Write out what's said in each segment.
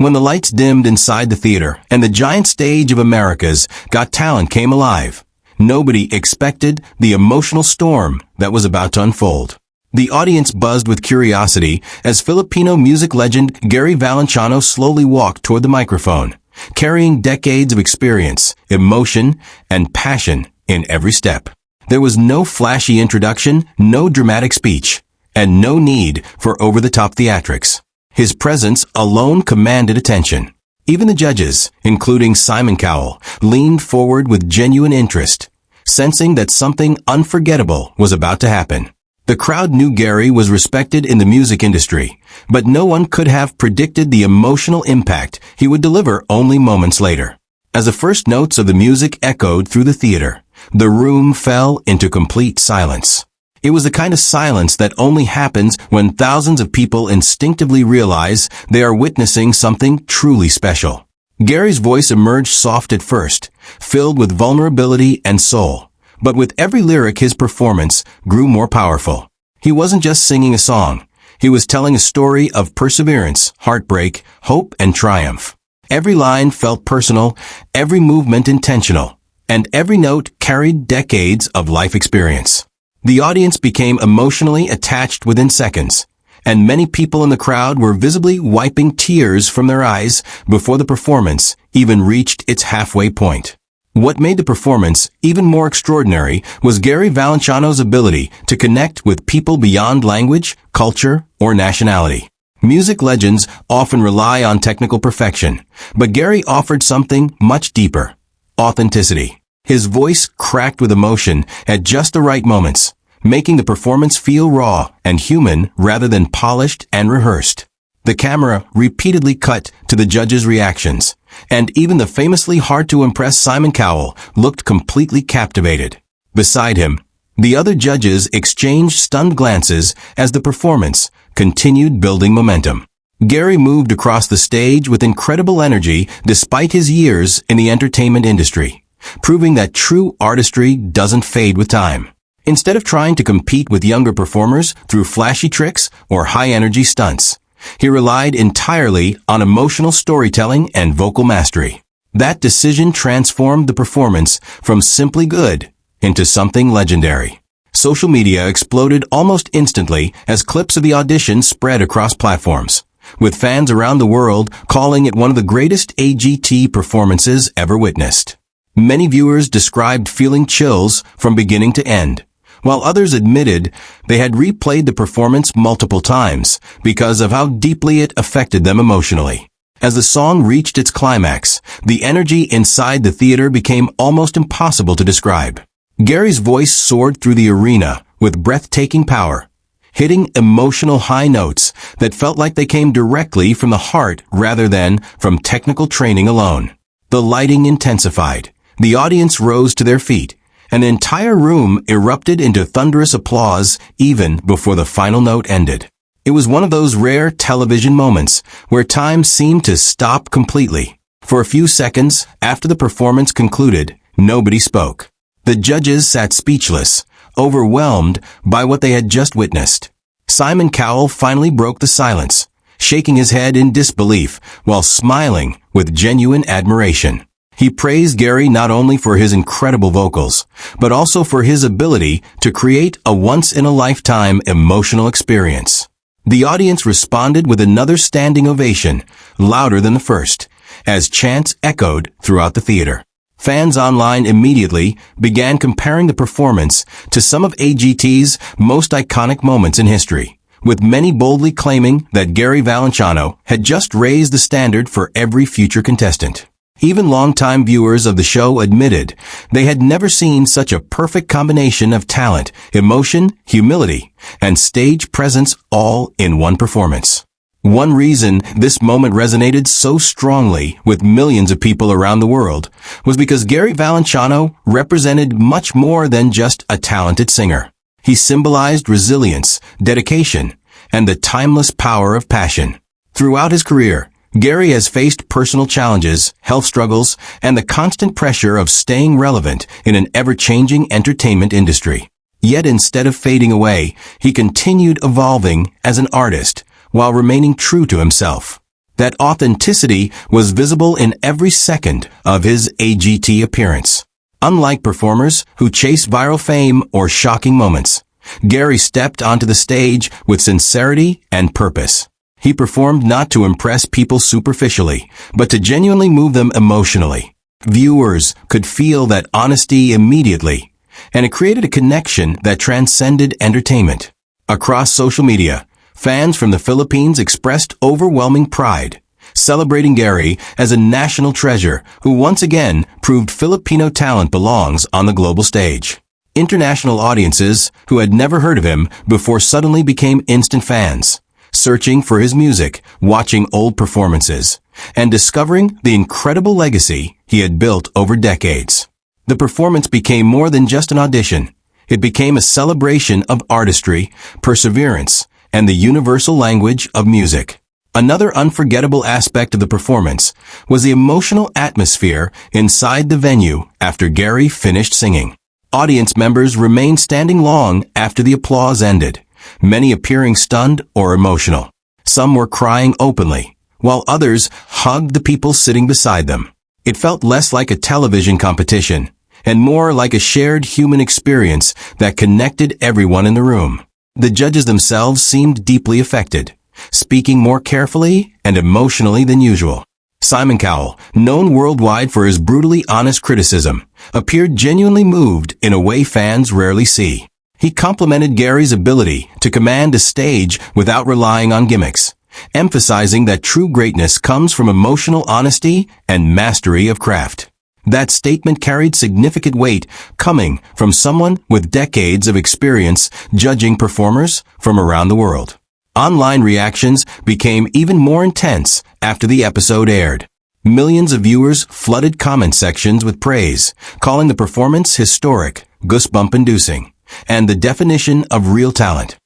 When the lights dimmed inside the theater and the giant stage of America's Got Talent came alive, nobody expected the emotional storm that was about to unfold. The audience buzzed with curiosity as Filipino music legend Gary Valenciano slowly walked toward the microphone, carrying decades of experience, emotion, and passion in every step. There was no flashy introduction, no dramatic speech, and no need for over-the-top theatrics. His presence alone commanded attention. Even the judges, including Simon Cowell, leaned forward with genuine interest, sensing that something unforgettable was about to happen. The crowd knew Gary was respected in the music industry, but no one could have predicted the emotional impact he would deliver only moments later. As the first notes of the music echoed through the theater, the room fell into complete silence. It was the kind of silence that only happens when thousands of people instinctively realize they are witnessing something truly special. Gary's voice emerged soft at first, filled with vulnerability and soul. But with every lyric, his performance grew more powerful. He wasn't just singing a song. He was telling a story of perseverance, heartbreak, hope, and triumph. Every line felt personal, every movement intentional, and every note carried decades of life experience. The audience became emotionally attached within seconds, and many people in the crowd were visibly wiping tears from their eyes before the performance even reached its halfway point. What made the performance even more extraordinary was Gary Valenciano's ability to connect with people beyond language, culture, or nationality. Music legends often rely on technical perfection, but Gary offered something much deeper: authenticity. His voice cracked with emotion at just the right moments, making the performance feel raw and human rather than polished and rehearsed. The camera repeatedly cut to the judges' reactions, and even the famously hard-to-impress Simon Cowell looked completely captivated. Beside him, the other judges exchanged stunned glances as the performance continued building momentum. Gary moved across the stage with incredible energy despite his years in the entertainment industry, proving that true artistry doesn't fade with time. Instead of trying to compete with younger performers through flashy tricks or high-energy stunts, he relied entirely on emotional storytelling and vocal mastery. That decision transformed the performance from simply good into something legendary. Social media exploded almost instantly as clips of the audition spread across platforms, with fans around the world calling it one of the greatest AGT performances ever witnessed. Many viewers described feeling chills from beginning to end, while others admitted they had replayed the performance multiple times because of how deeply it affected them emotionally. As the song reached its climax, the energy inside the theater became almost impossible to describe. Gary's voice soared through the arena with breathtaking power, hitting emotional high notes that felt like they came directly from the heart rather than from technical training alone. The lighting intensified. The audience rose to their feet, and the entire room erupted into thunderous applause even before the final note ended. It was one of those rare television moments where time seemed to stop completely. For a few seconds after the performance concluded, nobody spoke. The judges sat speechless, overwhelmed by what they had just witnessed. Simon Cowell finally broke the silence, shaking his head in disbelief while smiling with genuine admiration. He praised Gary not only for his incredible vocals, but also for his ability to create a once-in-a-lifetime emotional experience. The audience responded with another standing ovation, louder than the first, as chants echoed throughout the theater. Fans online immediately began comparing the performance to some of AGT's most iconic moments in history, with many boldly claiming that Gary Valenciano had just raised the standard for every future contestant. Even longtime viewers of the show admitted they had never seen such a perfect combination of talent, emotion, humility, and stage presence all in one performance. One reason this moment resonated so strongly with millions of people around the world was because Gary Valenciano represented much more than just a talented singer. He symbolized resilience, dedication, and the timeless power of passion. Throughout his career, Gary has faced personal challenges, health struggles, and the constant pressure of staying relevant in an ever-changing entertainment industry. Yet instead of fading away, he continued evolving as an artist while remaining true to himself. That authenticity was visible in every second of his AGT appearance. Unlike performers who chase viral fame or shocking moments, Gary stepped onto the stage with sincerity and purpose. He performed not to impress people superficially, but to genuinely move them emotionally. Viewers could feel that honesty immediately, and it created a connection that transcended entertainment. Across social media, fans from the Philippines expressed overwhelming pride, celebrating Gary as a national treasure who once again proved Filipino talent belongs on the global stage. International audiences who had never heard of him before suddenly became instant fans, searching for his music, watching old performances, and discovering the incredible legacy he had built over decades. The performance became more than just an audition. It became a celebration of artistry, perseverance, and the universal language of music. Another unforgettable aspect of the performance was the emotional atmosphere inside the venue after Gary finished singing. Audience members remained standing long after the applause ended, many appearing stunned or emotional. Some were crying openly, while others hugged the people sitting beside them. It felt less like a television competition and more like a shared human experience that connected everyone in the room. The judges themselves seemed deeply affected, speaking more carefully and emotionally than usual. Simon Cowell, known worldwide for his brutally honest criticism, appeared genuinely moved in a way fans rarely see. He complimented Gary's ability to command a stage without relying on gimmicks, emphasizing that true greatness comes from emotional honesty and mastery of craft. That statement carried significant weight coming from someone with decades of experience judging performers from around the world. Online reactions became even more intense after the episode aired. Millions of viewers flooded comment sections with praise, calling the performance historic, goosebump-inducing, and the definition of real talent.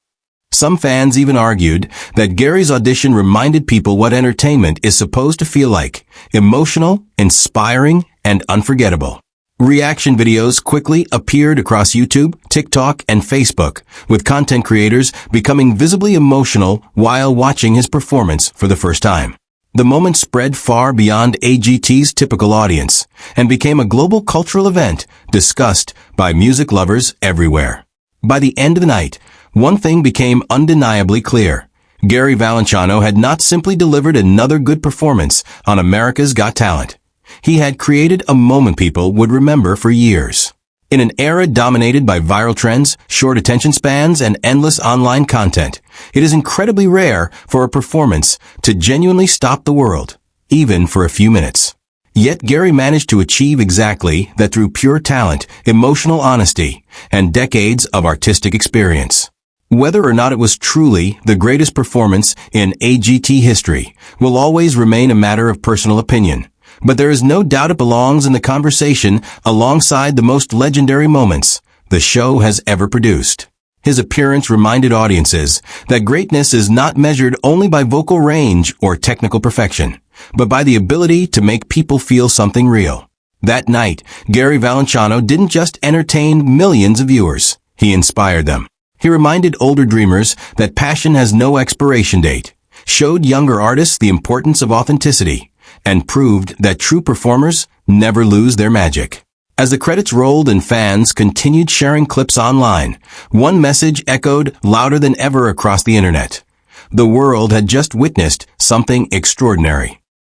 Some fans even argued that Gary's audition reminded people what entertainment is supposed to feel like: emotional, inspiring, and unforgettable. Reaction videos quickly appeared across YouTube, TikTok, and Facebook, with content creators becoming visibly emotional while watching his performance for the first time. The moment spread far beyond AGT's typical audience and became a global cultural event discussed by music lovers everywhere. By the end of the night, one thing became undeniably clear. Gary Valenciano had not simply delivered another good performance on America's Got Talent. He had created a moment people would remember for years. In an era dominated by viral trends, short attention spans, and endless online content, it is incredibly rare for a performance to genuinely stop the world, even for a few minutes. Yet Gary managed to achieve exactly that through pure talent, emotional honesty, and decades of artistic experience. Whether or not it was truly the greatest performance in AGT history will always remain a matter of personal opinion. But there is no doubt it belongs in the conversation alongside the most legendary moments the show has ever produced. His appearance reminded audiences that greatness is not measured only by vocal range or technical perfection, but by the ability to make people feel something real. That night, Gary Valenciano didn't just entertain millions of viewers, he inspired them. He reminded older dreamers that passion has no expiration date, showed younger artists the importance of authenticity, and proved that true performers never lose their magic. As the credits rolled and fans continued sharing clips online, one message echoed louder than ever across the internet. The world had just witnessed something extraordinary.